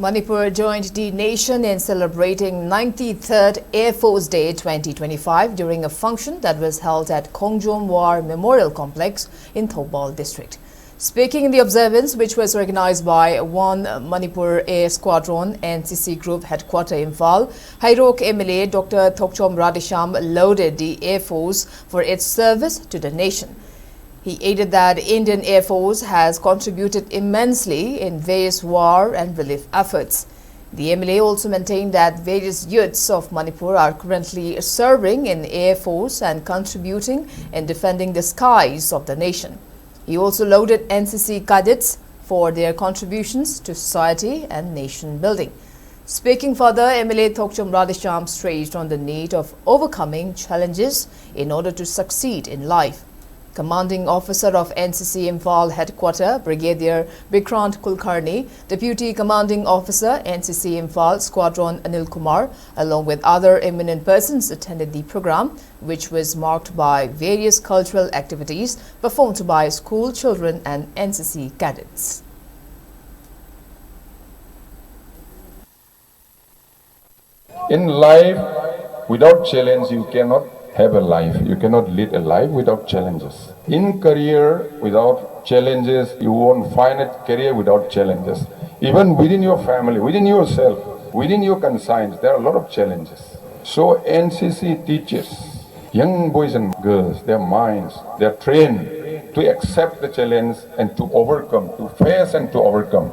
Manipur joined the nation in celebrating 93rd Air Force Day 2025 during a function that was held at Khongjom War Memorial Complex in Thoubal district. Speaking in the observance, which was organized by 1 Manipur Air Squadron NCC Group Headquarters Imphal, Hairok MLA Dr. Thokchom Radheshyam lauded the Air Force for its service to the nation. He added that the Indian Air Force has contributed immensely in various war and relief efforts. The MLA also maintained that various youths of Manipur are currently serving in the Air Force and contributing in defending the skies of the nation. He also lauded NCC cadets for their contributions to society and nation building. Speaking further, MLA Thokchom Radheshyam stressed on the need of overcoming challenges in order to succeed in life. Commanding Officer of NCC Imphal Headquarters, Brigadier Vikrant Kulkarni, Deputy Commanding Officer, NCC Imphal Squadron Anil Kumar, along with other eminent persons attended the program, which was marked by various cultural activities performed by school children and NCC cadets. In life, without challenge, you cannot have a life. You cannot lead a life without challenges. In career, without challenges, you won't find a career without challenges. Even within your family, within yourself, within your conscience, there are a lot of challenges. So NCC teaches young boys and girls, their minds, they're trained to accept the challenge and to overcome, to face and to overcome.